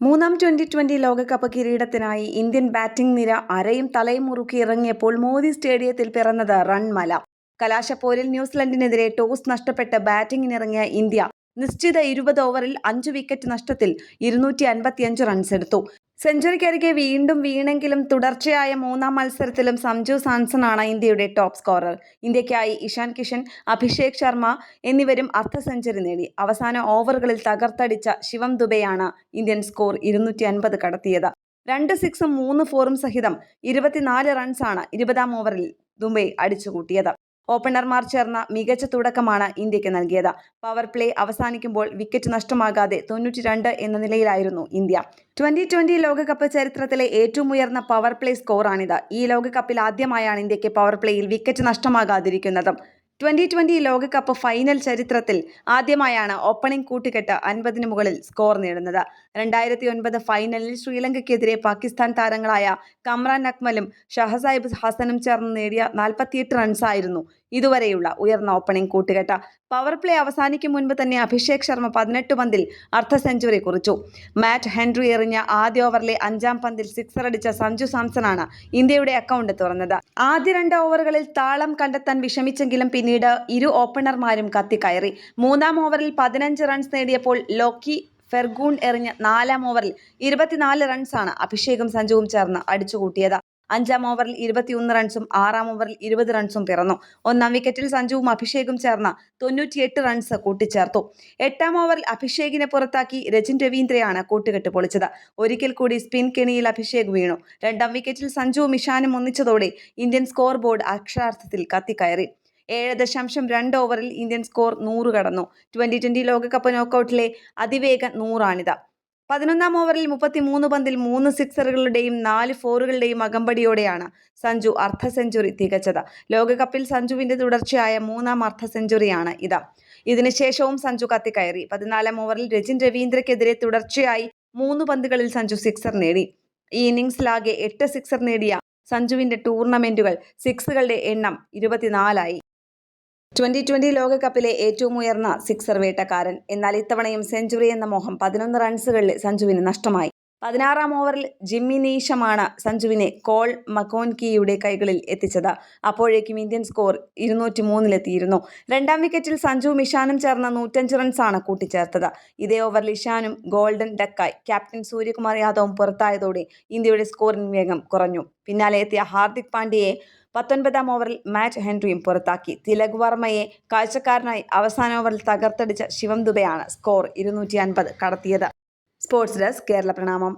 മൂന്നാം ട്വന്റി ലോകകപ്പ് കിരീടത്തിനായി Indian batting നിര അരയും തലയും മുറുക്കി ഇറങ്ങിയപ്പോൾ മോദി സ്റ്റേഡിയത്തിൽ പിറന്നത് റൺമല. കലാശപ്പോരിൽ ന്യൂസിലൻഡിനെതിരെ ടോസ് നഷ്ടപ്പെട്ട് ബാറ്റിംഗിനിറങ്ങിയ ഇന്ത്യ നിശ്ചിത 20 ഓവറിൽ 5 വിക്കറ്റ് നഷ്ടത്തിൽ 255 റൺസെടുത്തു. സെഞ്ചുറിക്കരികെ വീണ്ടും വീണെങ്കിലും തുടർച്ചയായ മൂന്നാം മത്സരത്തിലും സഞ്ജു സാംസണാണ് ഇന്ത്യയുടെ ടോപ്പ് സ്കോറർ. ഇന്ത്യയ്ക്കായി ഇഷാൻ കിഷൻ, അഭിഷേക് ശർമ്മ എന്നിവരും അർദ്ധ സെഞ്ചുറി നേടി. അവസാന ഓവറുകളിൽ തകർത്തടിച്ച ശിവം ദുബെയാണ് ഇന്ത്യൻ സ്കോർ 250 കടത്തിയത്. 2 സിക്സും 3 ഫോറും സഹിതം 24 റൺസാണ് 20-ാം ഓവറിൽ ദുബെ അടിച്ചുകൂട്ടിയത്. ഓപ്പണർമാർ ചേർന്ന മികച്ച തുടക്കമാണ് ഇന്ത്യക്ക് നൽകിയത്. പവർ പ്ലേ അവസാനിക്കുമ്പോൾ വിക്കറ്റ് നഷ്ടമാകാതെ 92 എന്ന നിലയിലായിരുന്നു ഇന്ത്യ. 2020 ലോകകപ്പ് ചരിത്രത്തിലെ ഏറ്റവും ഉയർന്ന പവർ പ്ലേ സ്കോറാണിത്. ഈ ലോകകപ്പിൽ ആദ്യമായാണ് ഇന്ത്യക്ക് പവർ പ്ലേയിൽ വിക്കറ്റ് നഷ്ടമാകാതിരിക്കുന്നത്. 2020 ലോകകപ്പ് ഫൈനൽ ചരിത്രത്തിൽ ആദ്യമായാണ് ഓപ്പണിംഗ് കൂട്ടുകെട്ട് 50-ന് മുകളിൽ സ്കോർ നേടുന്നത്. 2009 ഫൈനലിൽ ശ്രീലങ്കയ്ക്കെതിരെ പാകിസ്ഥാൻ താരങ്ങളായ കമ്രാൻ അക്മലും ഷഹസൈബ് ഹസനും ചേർന്ന് നേടിയ 48 റൺസായിരുന്നു ഇതുവരെയുള്ള ഉയർന്ന ഓപ്പണിംഗ് കൂട്ടുകെട്ട്. പവർ പ്ലേ അവസാനിക്കും മുൻപ് തന്നെ അഭിഷേക് ശർമ്മ 18 പന്തിൽ അർദ്ധ സെഞ്ചുറി കുറിച്ചു. മാറ്റ് ഹെൻറി എറിഞ്ഞ ആദ്യ ഓവറിലെ 5-ാം പന്തിൽ സിക്സർ അടിച്ച സഞ്ജു സാംസണാണ് ഇന്ത്യയുടെ അക്കൗണ്ട് തുറന്നത്. ആദ്യ 2 ഓവറുകളിൽ താളം കണ്ടെത്താൻ വിഷമിച്ചെങ്കിലും പിന്നീട് ഇരു ഓപ്പണർമാരും കത്തിക്കയറി. 3-ാം ഓവറിൽ 15 റൺസ് നേടിയപ്പോൾ ലോക്കി ഫെർഗൂൺ എറിഞ്ഞ 4-ാം ഓവറിൽ 24 റൺസാണ് അഭിഷേകും സഞ്ജുവും ചേർന്ന് അടിച്ചുകൂട്ടിയത്. 5-ാം ഓവറിൽ 21 റൺസും 6-ാം ഓവറിൽ 20 റൺസും പിറന്നു. 1-ാം വിക്കറ്റിൽ സഞ്ജുവും അഭിഷേകും ചേർന്ന് 98 റൺസ് കൂട്ടിച്ചേർത്തു. 8-ാം ഓവറിൽ അഭിഷേകിനെ പുറത്താക്കി രജിൻ രവീന്ദ്രയാണ് കൂട്ടുകെട്ട് പൊളിച്ചത്. ഒരിക്കൽ കൂടി സ്പിൻ കെണിയിൽ അഭിഷേക് വീണു. 2-ാം വിക്കറ്റിൽ സഞ്ജുവും ഇഷാനും ഒന്നിച്ചതോടെ ഇന്ത്യൻ സ്കോർ ബോർഡ് അക്ഷരാർത്ഥത്തിൽ കത്തിക്കയറി. 7.2 ഓവറിൽ ഇന്ത്യൻ സ്കോർ 100 കടന്നു. 2020 ലോകകപ്പ് നോക്കൌട്ടിലെ അതിവേഗ 100ആണിത്. 11-ാം ഓവറിൽ 33 പന്തിൽ 3 സിക്സറുകളുടെയും 4 ഫോറുകളുടെയും അകമ്പടിയോടെയാണ് സഞ്ജു അർദ്ധ സെഞ്ചുറി തികച്ചത്. ലോകകപ്പിൽ സഞ്ജുവിന്റെ തുടർച്ചയായ 3-ാം അർദ്ധ സെഞ്ചുറിയാണ് ഇത്. ഇതിനുശേഷവും സഞ്ജു കത്തിക്കയറി. 14-ാം ഓവറിൽ രജിൻ രവീന്ദ്രയ്ക്കെതിരെ തുടർച്ചയായി 3 പന്തുകളിൽ സഞ്ജു സിക്സർ നേടി. ഈ ഇന്നിംഗ്സിലാകെ 8 സിക്സർ നേടിയ സഞ്ജുവിന്റെ ടൂർണമെന്റുകൾ സിക്സുകളുടെ എണ്ണം 24ആയി. 2020 ലോകകപ്പിലെ ഏറ്റവും ഉയർന്ന സിക്സർ വേട്ടക്കാരൻ. എന്നാൽ ഇത്തവണയും സെഞ്ചുറി എന്ന മോഹം 11 റൺസുകളിൽ സഞ്ജുവിന് നഷ്ടമായി. 16-ാം ഓവറിൽ ജിമ്മി നീഷമാണ് സഞ്ജുവിനെ കോൾ മക്കോൻകിയുടെ കൈകളിൽ എത്തിച്ചത്. അപ്പോഴേക്കും ഇന്ത്യൻ സ്കോർ 203-ലെത്തിയിരുന്നു. 2-ാം വിക്കറ്റിൽ സഞ്ജുവും ഇഷാനും ചേർന്ന് 105 റൺസാണ് കൂട്ടിച്ചേർത്തത്. ഇതേ ഓവറിൽ ഇഷാനും ഗോൾഡൻ ഡക്കായി ക്യാപ്റ്റൻ സൂര്യകുമാർ യാദവും പുറത്തായതോടെ ഇന്ത്യയുടെ സ്കോറിംഗ് വേഗം കുറഞ്ഞു. പിന്നാലെ എത്തിയ ഹാർദിക് പാണ്ഡ്യയെ 19-ാം ഓവറിൽ മാറ്റ് ഹെൻറിയും പുറത്താക്കി. തിലക് വർമ്മയെ കാഴ്ചക്കാരനായി അവസാന ഓവറിൽ തകർത്തടിച്ച ശിവം ദുബെയാണ് സ്കോർ 250 കടത്തിയത്. സ്പോർട്സ് ഡെസ്ക് കേരള പ്രണാമം.